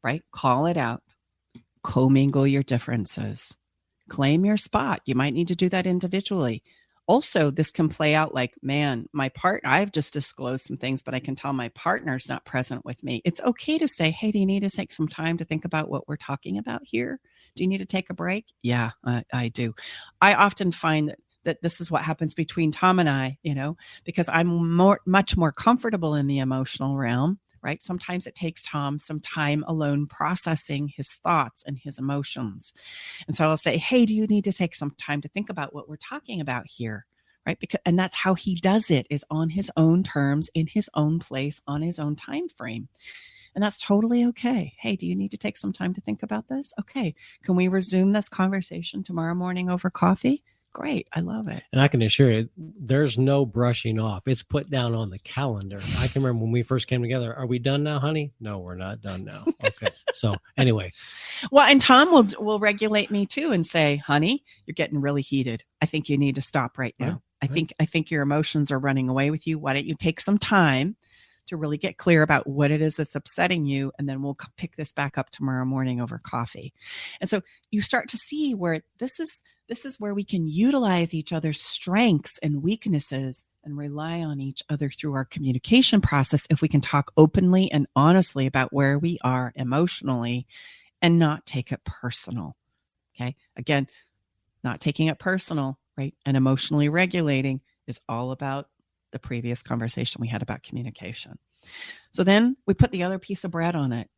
right? Call it out, commingle your differences, claim your spot. You might need to do that individually. Also, this can play out like, man, my partner, I've just disclosed some things, but I can tell my partner's not present with me. It's okay to say, hey, do you need to take some time to think about what we're talking about here? Do you need to take a break? Yeah, I do. I often find that this is what happens between Tom and I, because I'm much more comfortable in the emotional realm, right? Sometimes it takes Tom some time alone processing his thoughts and his emotions. And so I'll say, hey, do you need to take some time to think about what we're talking about here? Right. And that's how he does it, is on his own terms, in his own place, on his own time frame. And that's totally okay. Hey, do you need to take some time to think about this? Okay. Can we resume this conversation tomorrow morning over coffee? Great. I love it. And I can assure you, there's no brushing off. It's put down on the calendar. I can remember when we first came together. Are we done now, honey? No, we're not done now. Okay. So anyway. Well, and Tom will regulate me too and say, honey, you're getting really heated. I think you need to stop right now. Right. I think your emotions are running away with you. Why don't you take some time to really get clear about what it is that's upsetting you, and then we'll pick this back up tomorrow morning over coffee. And so you start to see where this is where we can utilize each other's strengths and weaknesses and rely on each other through our communication process if we can talk openly and honestly about where we are emotionally and not take it personal. Okay. Again, not taking it personal, right? And emotionally regulating is all about the previous conversation we had about communication. So then we put the other piece of bread on it.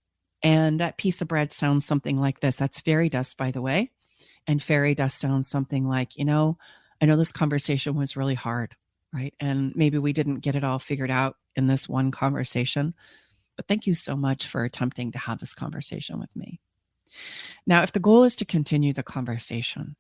And that piece of bread sounds something like this. That's fairy dust, by the way. And fairy dust sounds something like, I know this conversation was really hard, right? And maybe we didn't get it all figured out in this one conversation, but thank you so much for attempting to have this conversation with me. Now, if the goal is to continue the conversation,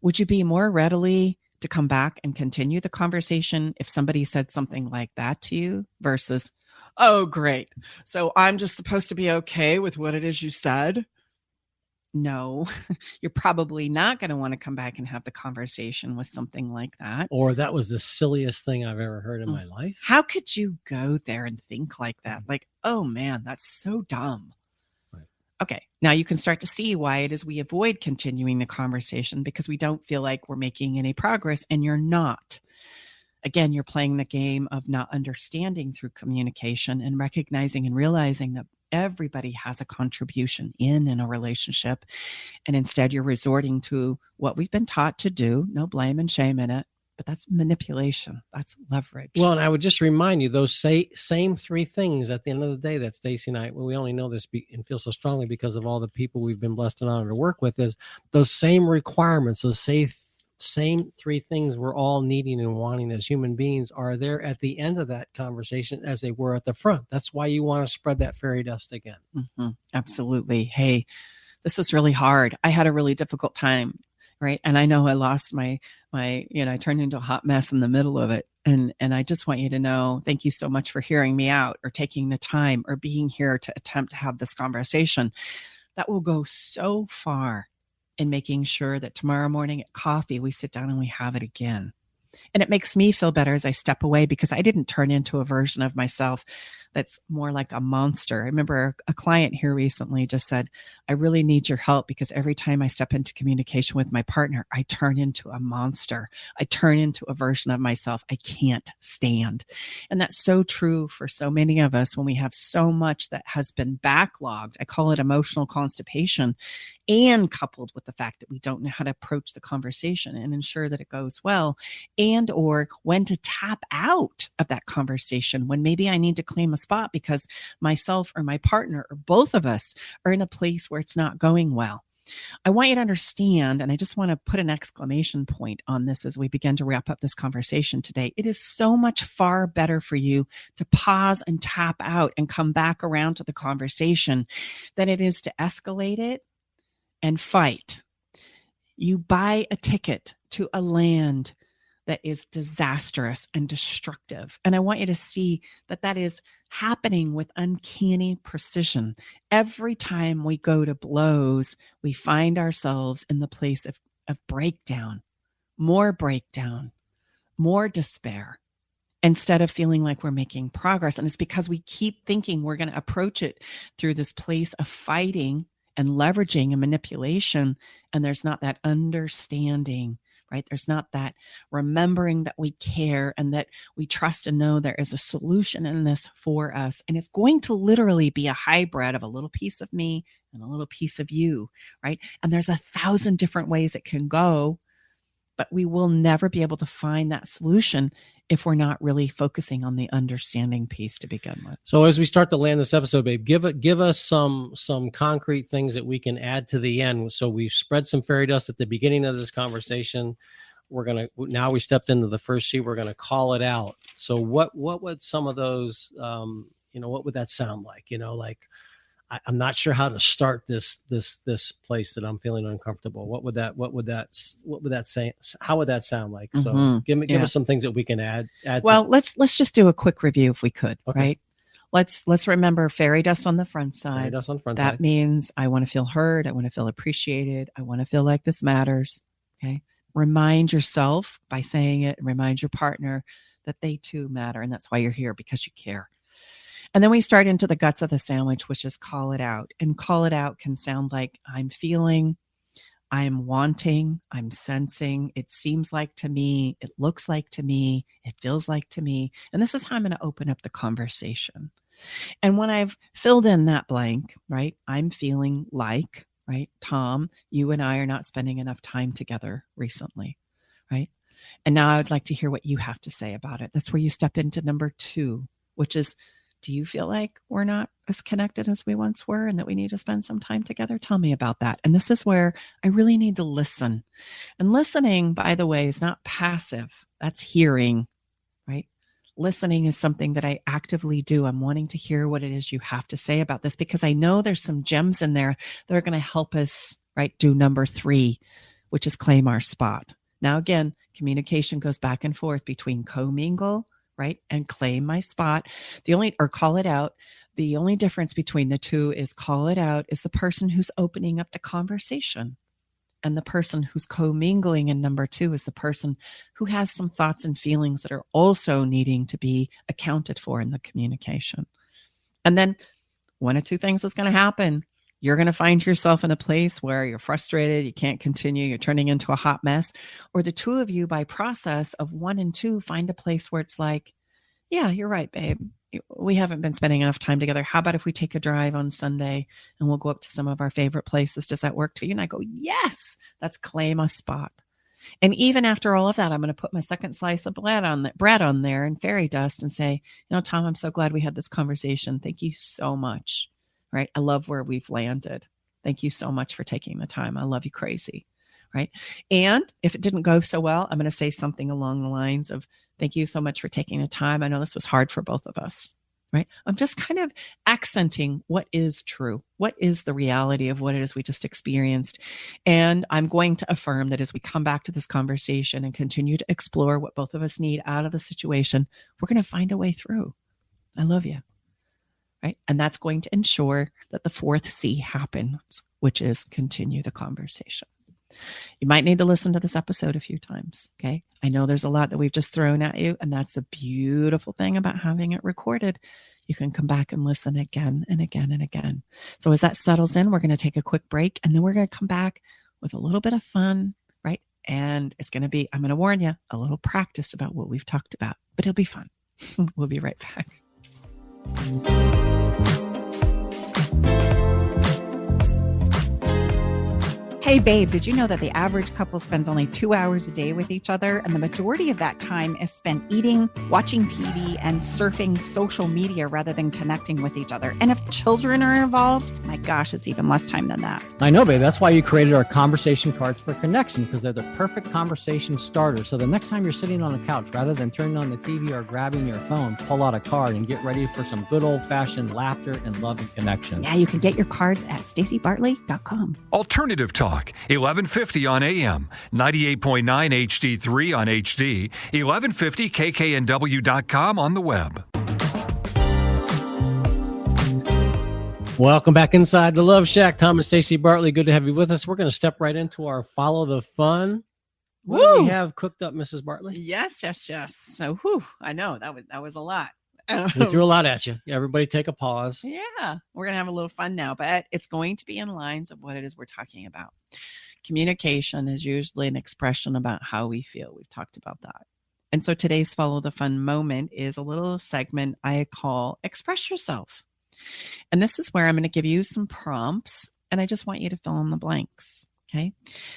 would you be more readily to come back and continue the conversation if somebody said something like that to you versus, oh, great, so I'm just supposed to be okay with what it is you said? No, you're probably not going to want to come back and have the conversation with something like that. Or that was the silliest thing I've ever heard in my life. How could you go there and think like that? Like, oh man, that's so dumb. Right. Okay. Now you can start to see why it is we avoid continuing the conversation, because we don't feel like we're making any progress, and you're not. Again, you're playing the game of not understanding through communication and recognizing and realizing that everybody has a contribution in a relationship. And instead you're resorting to what we've been taught to do. No blame and shame in it, but that's manipulation. That's leverage. Well, and I would just remind you, those same three things at the end of the day that Stacey and I, we only know this and feel so strongly because of all the people we've been blessed and honored to work with, is those same requirements, those same three things we're all needing and wanting as human beings are there at the end of that conversation as they were at the front. That's why you want to spread that fairy dust again. Mm-hmm. Absolutely. Hey, this was really hard. I had a really difficult time, right? And I know I lost my, I turned into a hot mess in the middle of it. And I just want you to know, thank you so much for hearing me out or taking the time or being here to attempt to have this conversation. That will go so far in making sure that tomorrow morning at coffee, we sit down and we have it again. And it makes me feel better as I step away, because I didn't turn into a version of myself that's more like a monster. I remember a client here recently just said, I really need your help, because every time I step into communication with my partner, I turn into a monster. I turn into a version of myself I can't stand. And that's so true for so many of us when we have so much that has been backlogged. I call it emotional constipation, and coupled with the fact that we don't know how to approach the conversation and ensure that it goes well, and or when to tap out of that conversation when maybe I need to claim a spot because myself or my partner or both of us are in a place where it's not going well. I want you to understand, and I just want to put an exclamation point on this as we begin to wrap up this conversation today. It is so much far better for you to pause and tap out and come back around to the conversation than it is to escalate it and fight. You buy a ticket to a land that is disastrous and destructive. And I want you to see that that is happening with uncanny precision. Every time we go to blows, we find ourselves in the place of breakdown, more despair, instead of feeling like we're making progress. And it's because we keep thinking we're going to approach it through this place of fighting and leveraging and manipulation. And there's not that understanding, right? There's not that remembering that we care and that we trust and know there is a solution in this for us. And it's going to literally be a hybrid of a little piece of me and a little piece of you, right? And there's 1,000 different ways it can go, but we will never be able to find that solution if we're not really focusing on the understanding piece to begin with. So as we start to land this episode, babe, give us some concrete things that we can add to the end. So we've spread some fairy dust at the beginning of this conversation. Now we stepped into the first sheet. We're gonna call it out. So what would some of those, what would that sound like? I'm not sure how to start this place that I'm feeling uncomfortable. What would that say? How would that sound like? So give us some things that we can add. Well, let's just do a quick review if we could, okay. Right? Let's remember fairy dust on the front side. Fairy dust on the front side. That means I want to feel heard. I want to feel appreciated. I want to feel like this matters. Okay. Remind yourself by saying it, remind your partner that they too matter. And that's why you're here, because you care. And then we start into the guts of the sandwich, which is call it out. And call it out can sound like I'm feeling, I'm wanting, I'm sensing, it seems like to me, it looks like to me, it feels like to me. And this is how I'm going to open up the conversation. And when I've filled in that blank, right, I'm feeling like, right, Tom, you and I are not spending enough time together recently, right? And now I'd like to hear what you have to say about it. That's where you step into number 2, which is, do you feel like we're not as connected as we once were and that we need to spend some time together? Tell me about that. And this is where I really need to listen. And listening, by the way, is not passive. That's hearing, right? Listening is something that I actively do. I'm wanting to hear what it is you have to say about this, because I know there's some gems in there that are going to help us, right, do number 3, which is claim our spot. Now, again, communication goes back and forth between commingle, right, and claim my spot. Call it out. The only difference between the two is call it out is the person who's opening up the conversation. And the person who's commingling in number 2 is the person who has some thoughts and feelings that are also needing to be accounted for in the communication. And then one of two things is going to happen. You're going to find yourself in a place where you're frustrated, you can't continue, you're turning into a hot mess. Or the two of you, by process of 1 and 2, find a place where it's like, yeah, you're right, babe. We haven't been spending enough time together. How about if we take a drive on Sunday and we'll go up to some of our favorite places? Does that work for you? And I go, yes, that's claim a spot. And even after all of that, I'm going to put my second slice of bread on there and fairy dust and say, Tom, I'm so glad we had this conversation. Thank you so much. Right? I love where we've landed. Thank you so much for taking the time. I love you crazy. Right? And if it didn't go so well, I'm going to say something along the lines of, thank you so much for taking the time. I know this was hard for both of us. Right? I'm just kind of accenting what is true. What is the reality of what it is we just experienced? And I'm going to affirm that as we come back to this conversation and continue to explore what both of us need out of the situation, we're going to find a way through. I love you. Right? And that's going to ensure that the 4th C happens, which is continue the conversation. You might need to listen to this episode a few times. Okay. I know there's a lot that we've just thrown at you, and that's a beautiful thing about having it recorded. You can come back and listen again and again and again. So as that settles in, we're going to take a quick break, and then we're going to come back with a little bit of fun, right? And it's going to be, I'm going to warn you, a little practice about what we've talked about, but it'll be fun. We'll be right back. Hey, babe, did you know that the average couple spends only 2 hours a day with each other? And the majority of that time is spent eating, watching TV, and surfing social media rather than connecting with each other. And if children are involved, my gosh, it's even less time than that. I know, babe. That's why you created our conversation cards for connection, because they're the perfect conversation starter. So the next time you're sitting on the couch, rather than turning on the TV or grabbing your phone, pull out a card and get ready for some good old-fashioned laughter and love and connection. Yeah, you can get your cards at stacybartley.com. Alternative Talk, 1150 on AM, 98.9 HD3 on HD, 1150 kknw.com on the web. Welcome back inside the Love Shack. Tom and Stacey Bartley, good to have you with us. We're going to step right into our Follow the Fun. What do we have cooked up, Mrs. Bartley? Yes. So, I know that was a lot. We threw a lot at you. Everybody take a pause. Yeah, we're going to have a little fun now, but it's going to be in lines of what it is we're talking about. Communication is usually an expression about how we feel. We've talked about that. And so today's Follow the Fun moment is a little segment I call Express Yourself. And this is where I'm going to give you some prompts, and I just want you to fill in the blanks. Okay.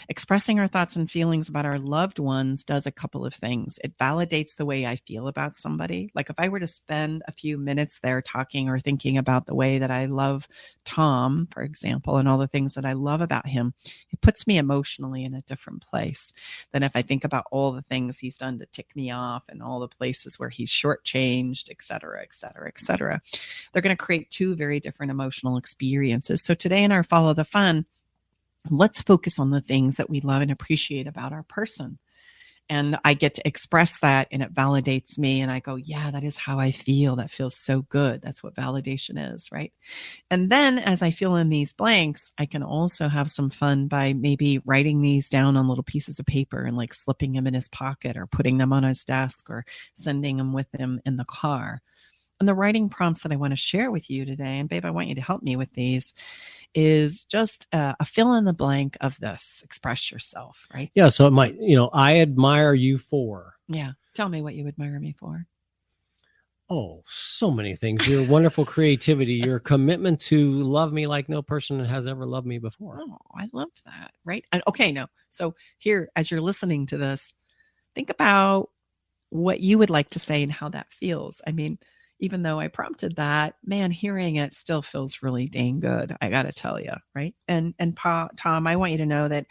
Expressing our thoughts and feelings about our loved ones does a couple of things. It validates the way I feel about somebody. Like if I were to spend a few minutes there talking or thinking about the way that I love Tom, for example, and all the things that I love about him, it puts me emotionally in a different place than if I think about all the things he's done to tick me off and all the places where he's shortchanged, et cetera, et cetera, et cetera. They're going to create two very different emotional experiences. So today in our Follow the Fun, let's focus on the things that we love and appreciate about our person. And I get to express that, and it validates me. And I go, yeah, that is how I feel. That feels so good. That's what validation is, right? And then as I fill in these blanks, I can also have some fun by maybe writing these down on little pieces of paper and like slipping them in his pocket or putting them on his desk or sending them with him in the car. And the writing prompts that I want to share with you today, and babe, I want you to help me with these, is just a fill in the blank of this. Express yourself, right? Yeah. So it might, I admire you for. Yeah. Tell me what you admire me for. Oh, so many things. Your wonderful creativity, your commitment to love me like no person has ever loved me before. Oh, I loved that. Right. And okay. No. So here, as you're listening to this, think about what you would like to say and how that feels. I mean, even though I prompted that, man, hearing it still feels really dang good. I got to tell you, right? And Tom, I want you to know that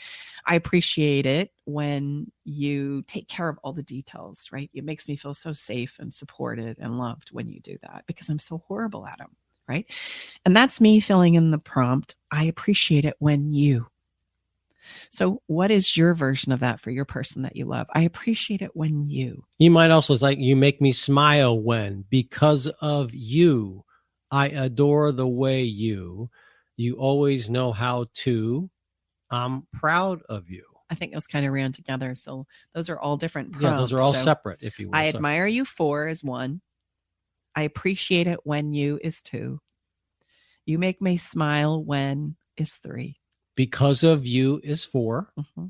I appreciate it when you take care of all the details, right? It makes me feel so safe and supported and loved when you do that, because I'm so horrible at them, right? And that's me filling in the prompt. I appreciate it when you. So what is your version of that for your person that you love? I appreciate it when you. You might also, it's like, you make me smile when, because of you, I adore the way you always know how to, I'm proud of you. I think those kind of ran together. So those are all different prompts. Yeah, those are all separate, if you will. I admire you for is one. I appreciate it when you is two. You make me smile when is three. Because of you is 4. Mm-hmm.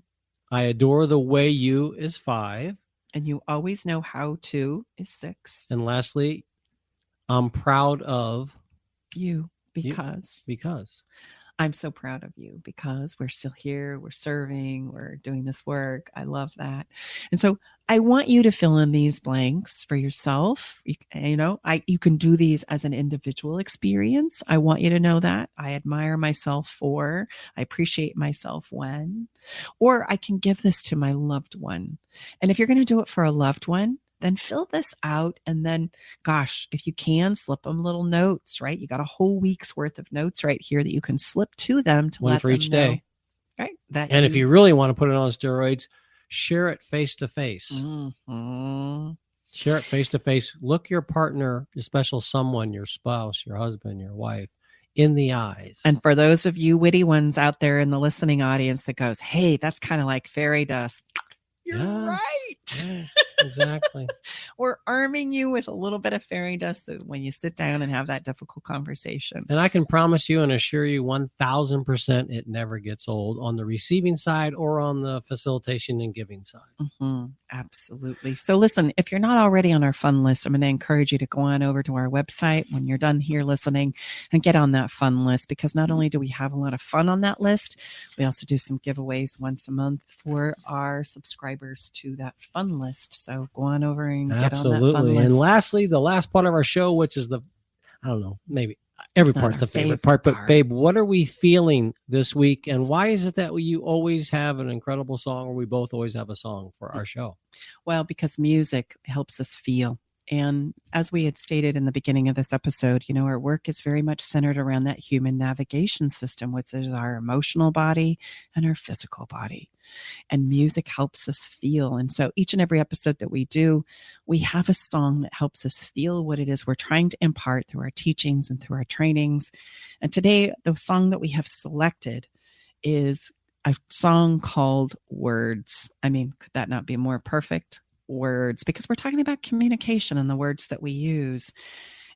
I adore the way you is 5. And you always know how to is 6. And lastly, I'm proud of you because. Because. I'm so proud of you because we're still here. We're serving. We're doing this work. I love that. And so I want you to fill in these blanks for yourself. You can do these as an individual experience. I want you to know that I admire myself for, I appreciate myself when, or I can give this to my loved one. And if you're going to do it for a loved one, then fill this out. And then, gosh, if you can, slip them little notes, right? You got a whole week's worth of notes right here that you can slip to them to one let for them each know, day. Right. And if you really want to put it on steroids, share it face to face. Mm-hmm. Share it face to face. Look your partner, your special someone, your spouse, your husband, your wife, in the eyes. And for those of you witty ones out there in the listening audience that goes, hey, that's kind of like fairy dust. You're Yes. right. Yeah, exactly. We're arming you with a little bit of fairy dust that when you sit down and have that difficult conversation. And I can promise you and assure you 1,000% it never gets old on the receiving side or on the facilitation and giving side. Mm-hmm. Absolutely. So listen, if you're not already on our fun list, I'm going to encourage you to go on over to our website when you're done here listening and get on that fun list, because not only do we have a lot of fun on that list, we also do some giveaways once a month for our subscribers to that fun list. So go on over and get on that fun list. And lastly, the last part of our show, which is I don't know, maybe every part's the favorite part, but babe, what are we feeling this week? And why is it that you always have an incredible song, or we both always have a song for our show? Well, because music helps us feel. And as we had stated in the beginning of this episode, our work is very much centered around that human navigation system, which is our emotional body and our physical body. And music helps us feel. And so each and every episode that we do, we have a song that helps us feel what it is we're trying to impart through our teachings and through our trainings. And today, the song that we have selected is a song called Words. I mean, could that not be more perfect? Words, because we're talking about communication and the words that we use.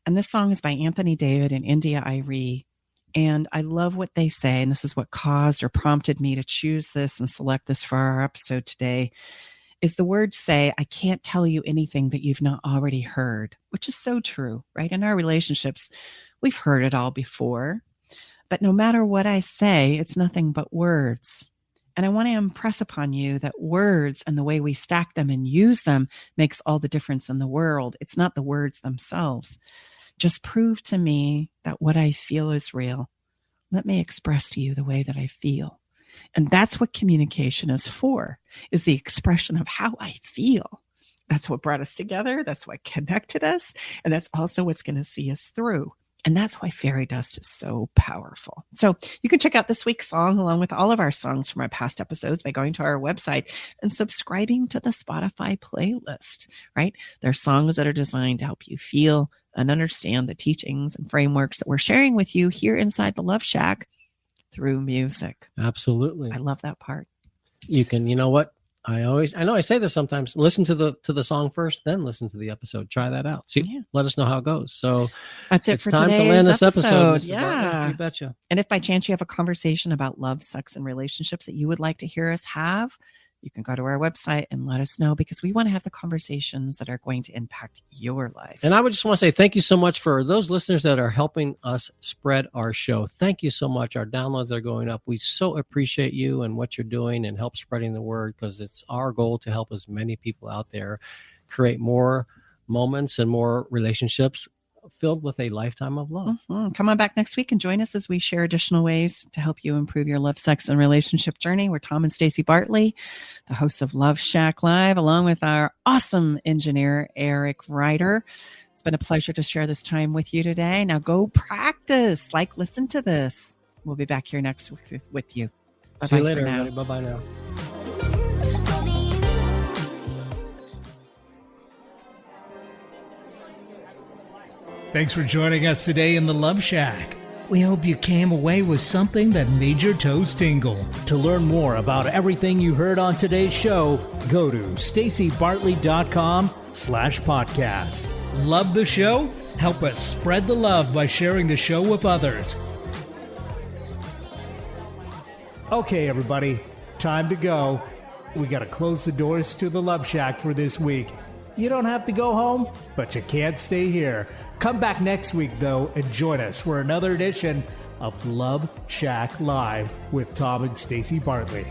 And this song is by Anthony David and India Irie. And I love what they say. And this is what caused or prompted me to choose this and select this for our episode today, is the words say, I can't tell you anything that you've not already heard, which is so true, right? In our relationships, we've heard it all before, but no matter what I say, it's nothing but words. And I want to impress upon you that words and the way we stack them and use them makes all the difference in the world. It's not the words themselves. Just prove to me that what I feel is real. Let me express to you the way that I feel. And that's what communication is for, is the expression of how I feel. That's what brought us together. That's what connected us. And that's also what's going to see us through. And that's why fairy dust is so powerful. So you can check out this week's song along with all of our songs from our past episodes by going to our website and subscribing to the Spotify playlist, right? There are songs that are designed to help you feel and understand the teachings and frameworks that we're sharing with you here inside the Love Shack through music. Absolutely. I love that part. You can, you know what? I know I say this sometimes, listen to the song first, then listen to the episode. Try that out. See, let us know how it goes. So that's it for time today's to land this episode. Yeah. You betcha. And if by chance you have a conversation about love, sex, and relationships that you would like to hear us have, you can go to our website and let us know, because we want to have the conversations that are going to impact your life. And I would just want to say thank you so much for those listeners that are helping us spread our show. Thank you so much. Our downloads are going up. We so appreciate you and what you're doing and help spreading the word, because it's our goal to help as many people out there create more moments and more relationships filled with a lifetime of love. Mm-hmm. Come on back next week and join us as we share additional ways to help you improve your love, sex, and relationship journey. We're Tom and Stacey Bartley, the hosts of Love Shack Live, along with our awesome engineer, Eric Ryder. It's been a pleasure to share this time with you today. Now go practice, listen to this. We'll be back here next week with you. Bye-bye. See you later, everybody. Bye-bye now. Thanks for joining us today in the Love Shack. We hope you came away with something that made your toes tingle. To learn more about everything you heard on today's show, go to staceybartley.com/podcast. Love the show? Help us spread the love by sharing the show with others. Okay, everybody, time to go. We got to close the doors to the Love Shack for this week. You don't have to go home, but you can't stay here. Come back next week, though, and join us for another edition of Love Shack Live with Tom and Stacey Bartley.